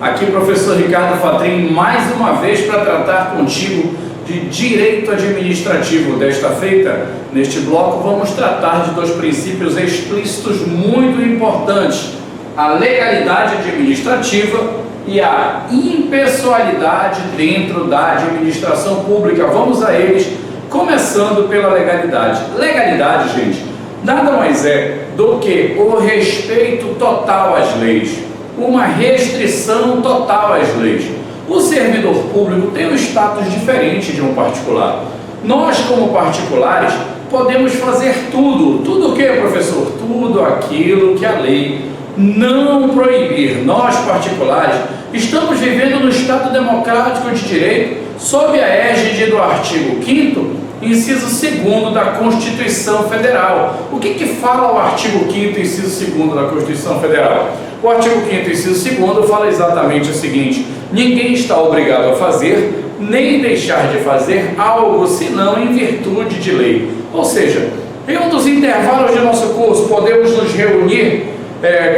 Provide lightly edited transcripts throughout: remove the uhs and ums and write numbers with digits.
Aqui professor Ricardo Fatrim, mais uma vez para tratar contigo de direito administrativo. Desta feita, neste bloco, vamos tratar de dois princípios explícitos muito importantes: a legalidade administrativa e a impessoalidade dentro da administração pública. Vamos a eles, começando pela legalidade. Legalidade, gente, nada mais é do que o respeito total às leis, uma restrição total às leis. O servidor público tem um status diferente de um particular. Nós, como particulares, podemos fazer tudo o que, professor? Tudo aquilo que a lei não proibir. Nós, particulares, estamos vivendo no Estado Democrático de Direito, sob a égide do artigo 5º, inciso 2º da Constituição Federal. O que fala o artigo 5º, inciso 2º da Constituição Federal? O artigo 5º, inciso 2º fala exatamente o seguinte: ninguém está obrigado a fazer, nem deixar de fazer algo, senão em virtude de lei. Ou seja, em um dos intervalos de nosso curso, podemos nos reunir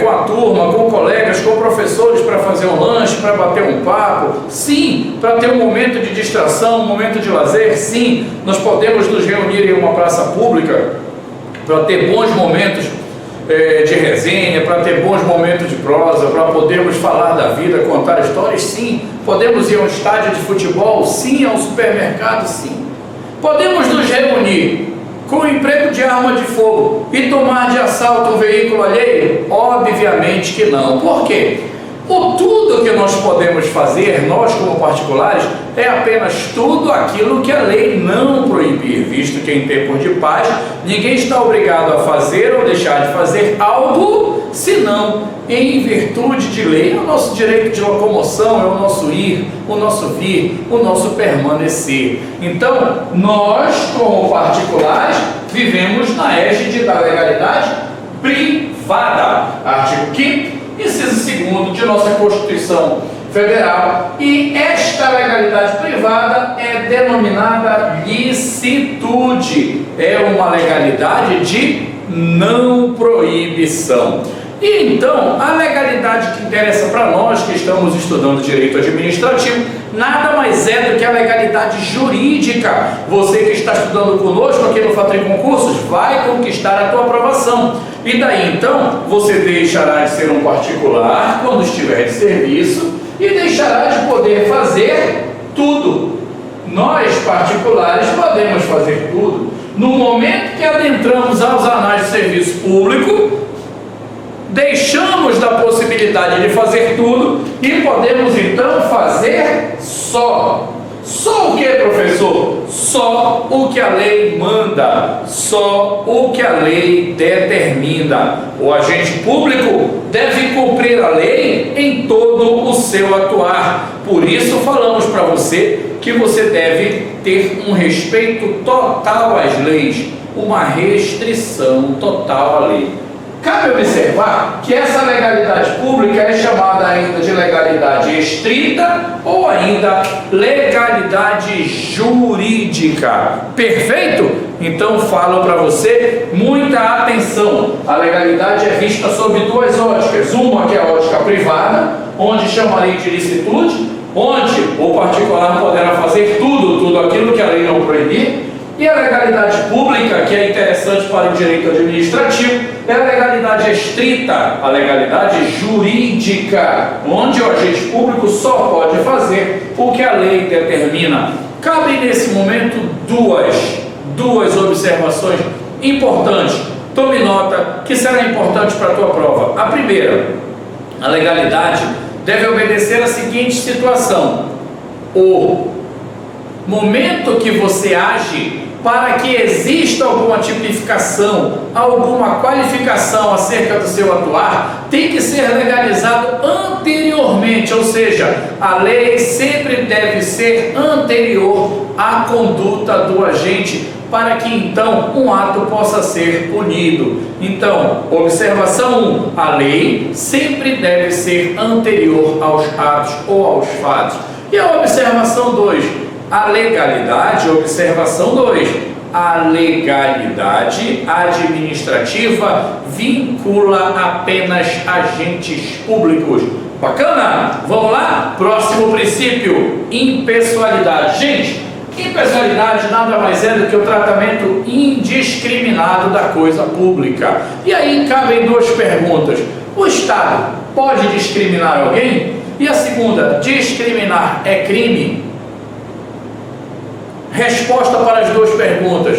com a turma, com colegas, com professores para fazer um lanche, para bater um papo. Sim, para ter um momento de distração, um momento de lazer. Sim, nós podemos nos reunir em uma praça pública para ter bons momentos de resenha, para ter bons momentos de prosa, para podermos falar da vida, contar histórias. Sim, podemos ir a um estádio de futebol. Sim, a um supermercado. Sim, podemos nos reunir com o emprego de arma de fogo e tomar de assalto um veículo alheio? Obviamente que não. Por quê? Tudo que nós podemos fazer, nós como particulares, é apenas tudo aquilo que a lei não proibir, visto que em tempo de paz ninguém está obrigado a fazer ou deixar de fazer algo, senão em virtude de lei. É o nosso direito de locomoção, é o nosso ir, o nosso vir, o nosso permanecer. Então, nós como particulares vivemos na égide da legalidade privada. Artigo 5º, inciso 2º de nossa Constituição Federal, e esta legalidade privada é denominada licitude, é uma legalidade de não proibição. E então, a legalidade que interessa para nós que estamos estudando direito administrativo nada mais é do que a legalidade jurídica. Você que está estudando conosco aqui no Fatrim Concursos vai conquistar a tua aprovação. E daí então, você deixará de ser um particular quando estiver de serviço e deixará de poder fazer tudo. Nós, particulares, podemos fazer tudo. No momento que adentramos aos anais do serviço público, deixamos da possibilidade de fazer tudo e podemos então fazer só o que, professor? Só o que a lei manda, só o que a lei determina. O agente público deve cumprir a lei em todo o seu atuar. Por isso falamos para você que você deve ter um respeito total às leis, uma restrição total à lei. Cabe observar que essa legalidade pública é chamada ainda de legalidade estrita ou ainda legalidade jurídica. Perfeito? Então falo para você, muita atenção. A legalidade é vista sob duas óticas. Uma que é a ótica privada, onde chamarei de licitude, onde o particular poderá fazer tudo aquilo que a lei não proibir. E a legalidade pública, que é interessante para o direito administrativo, é a legalidade estrita, a legalidade jurídica, onde o agente público só pode fazer o que a lei determina. Cabem nesse momento duas observações importantes. Tome nota que será importante para a tua prova. A primeira, a legalidade deve obedecer à seguinte situação: o momento que você age para que exista alguma tipificação, alguma qualificação acerca do seu atuar, tem que ser legalizado anteriormente, ou seja, a lei sempre deve ser anterior à conduta do agente, para que então um ato possa ser punido. Então, observação 1, a lei sempre deve ser anterior aos atos ou aos fatos. E a observação 2, a legalidade, observação 2, a legalidade administrativa vincula apenas agentes públicos. Bacana? Vamos lá? Próximo princípio, impessoalidade. Gente, impessoalidade nada mais é do que o tratamento indiscriminado da coisa pública. E aí cabem duas perguntas. O Estado pode discriminar alguém? E a segunda, discriminar é crime? Resposta para as duas perguntas.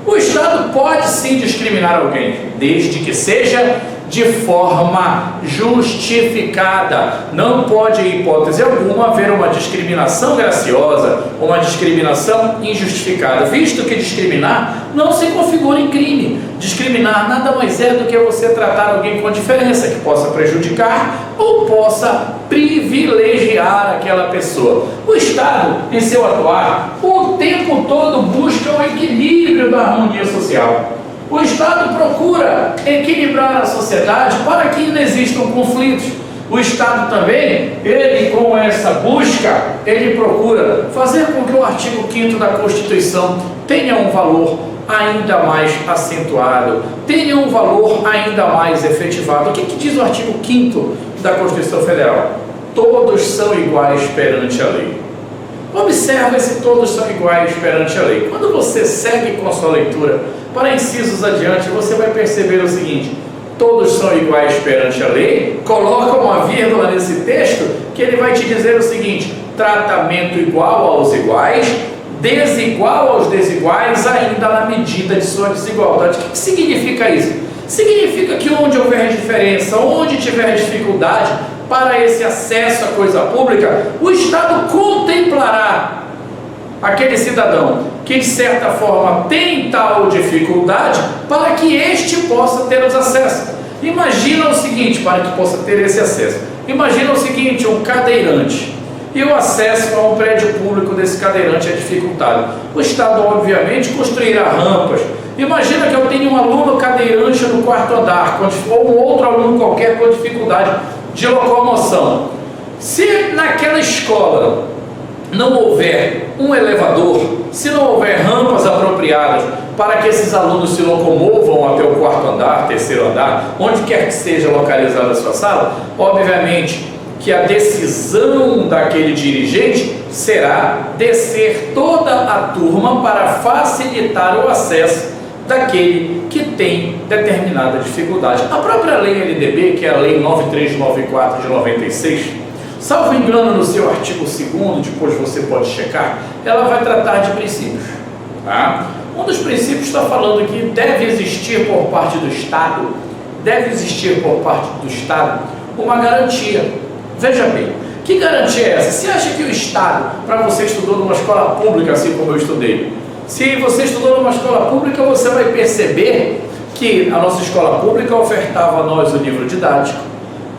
O Estado pode sim discriminar alguém, desde que seja de forma justificada. Não pode, em hipótese alguma, haver uma discriminação graciosa, uma discriminação injustificada, visto que discriminar não se configura em crime. Discriminar nada mais é do que você tratar alguém com diferença, que possa prejudicar ou possa privilegiar aquela pessoa. O Estado, em seu atuar, o tempo todo busca o equilíbrio da harmonia social. O Estado procura equilibrar a sociedade para que não existam conflitos. O Estado também, ele com essa busca, ele procura fazer com que o artigo 5º da Constituição tenha um valor ainda mais acentuado, tenha um valor ainda mais efetivado. O que diz o artigo 5º da Constituição Federal? Todos são iguais perante a lei. Observe se todos são iguais perante a lei. Quando você segue com a sua leitura para incisos adiante, você vai perceber o seguinte: todos são iguais perante a lei. Coloca uma vírgula nesse texto que ele vai te dizer o seguinte: tratamento igual aos iguais, desigual aos desiguais, ainda na medida de sua desigualdade. O que significa isso? Significa que onde houver diferença, onde tiver dificuldade para esse acesso à coisa pública, o Estado contemplará aquele cidadão que de certa forma tem tal dificuldade para que este possa ter os acessos. Imagina o seguinte, para que possa ter esse acesso. Imagina o seguinte, um cadeirante, e o acesso a um prédio público desse cadeirante é dificultado. O Estado, obviamente, construirá rampas. Imagina que eu tenho um aluno cadeirante no 4º andar, ou um outro aluno qualquer com dificuldade de locomoção. Se naquela escola não houver um elevador, se não houver rampas apropriadas para que esses alunos se locomovam até o 4º andar, 3º andar, onde quer que seja localizada a sua sala, obviamente que a decisão daquele dirigente será descer toda a turma para facilitar o acesso daquele que tem determinada dificuldade. A própria lei LDB, que é a lei 9394 de 96, salvo engano no seu artigo 2º, depois você pode checar, ela vai tratar de princípios. Tá? Um dos princípios está falando que deve existir por parte do Estado, uma garantia. Veja bem, que garantia é essa? Você acha que o Estado, para você estudou numa escola pública, assim como eu estudei, se você estudou numa escola pública, você vai perceber que a nossa escola pública ofertava a nós o livro didático,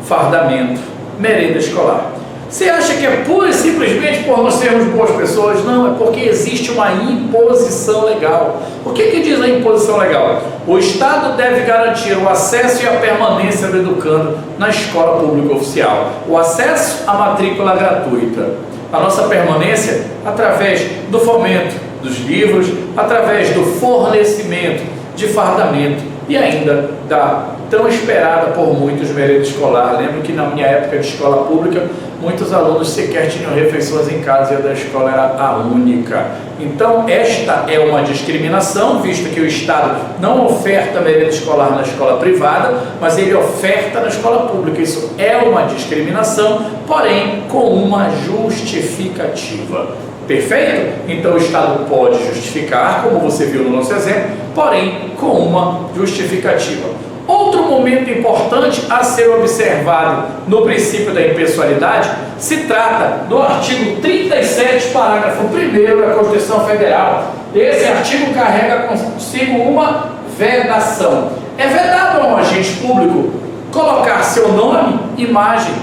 fardamento, merenda escolar. Você acha que é pura e simplesmente por nós sermos boas pessoas? Não, é porque existe uma imposição legal. O que diz a imposição legal? O Estado deve garantir o acesso e a permanência do educando na escola pública oficial. O acesso à matrícula gratuita. A nossa permanência através do fomento dos livros, através do fornecimento de fardamento e ainda da tão esperada por muitos merenda escolar. Lembro que na minha época de escola pública, muitos alunos sequer tinham refeições em casa e a da escola era a única. Então esta é uma discriminação, visto que o Estado não oferta merenda escolar na escola privada, mas ele oferta na escola pública. Isso é uma discriminação, porém com uma justificativa. Perfeito? Então o Estado pode justificar, como você viu no nosso exemplo, porém com uma justificativa. Outro momento importante a ser observado no princípio da impessoalidade se trata do artigo 37, parágrafo 1º da Constituição Federal. Esse artigo carrega consigo uma vedação. É vedado a um agente público colocar seu nome, imagem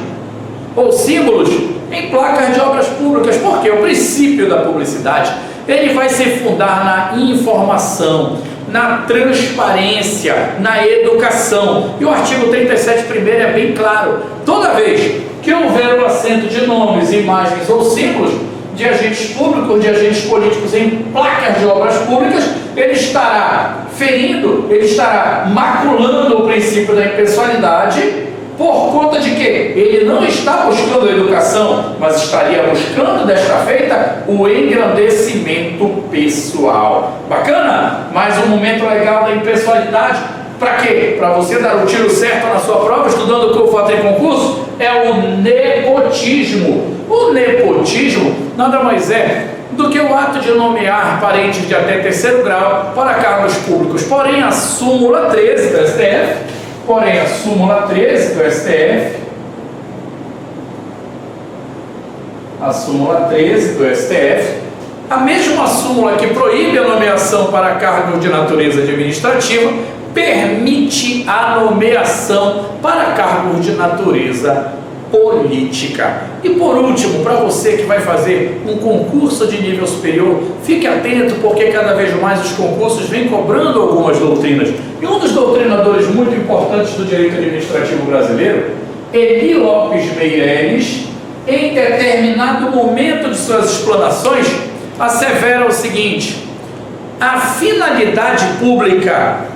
ou símbolos em placas de obras públicas, porque o princípio da publicidade ele vai se fundar na informação, na transparência, na educação. E o artigo 37 primeiro é bem claro: toda vez que houver o assento de nomes, imagens ou símbolos de agentes públicos, de agentes políticos em placas de obras públicas, ele estará ferindo, ele estará maculando o princípio da impessoalidade, Por conta de que ele não está buscando educação, mas estaria buscando, desta feita, o engrandecimento pessoal. Bacana? Mais um momento legal da impessoalidade. Para quê? Para você dar o tiro certo na sua prova, estudando o que eu faço em concurso, é o nepotismo. O nepotismo nada mais é do que o ato de nomear parentes de até terceiro grau para cargos públicos. Porém, a súmula 13 do STF, a mesma súmula que proíbe a nomeação para cargos de natureza administrativa, permite a nomeação para cargos de natureza política. E por último, para você que vai fazer um concurso de nível superior, fique atento, porque cada vez mais os concursos vêm cobrando algumas doutrinas. E um dos doutrinadores muito importantes do direito administrativo brasileiro, Eli Lopes Meireles, em determinado momento de suas explanações, assevera o seguinte: a finalidade pública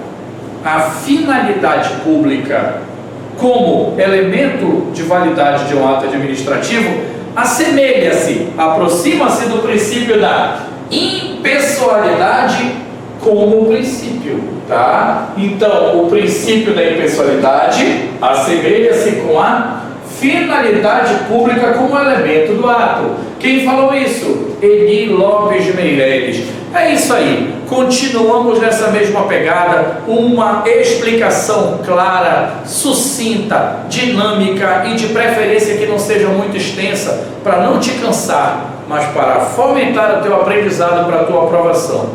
como elemento de validade de um ato administrativo assemelha-se, aproxima-se do princípio da impessoalidade como princípio, tá? Então, o princípio da impessoalidade assemelha-se com a finalidade pública como elemento do ato. Quem falou isso? Eli Lopes Meireles. É isso aí, continuamos nessa mesma pegada, uma explicação clara, sucinta, dinâmica e de preferência que não seja muito extensa, para não te cansar, mas para fomentar o teu aprendizado para a tua aprovação.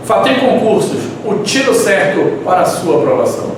Fatrim Concursos, o tiro certo para a sua aprovação.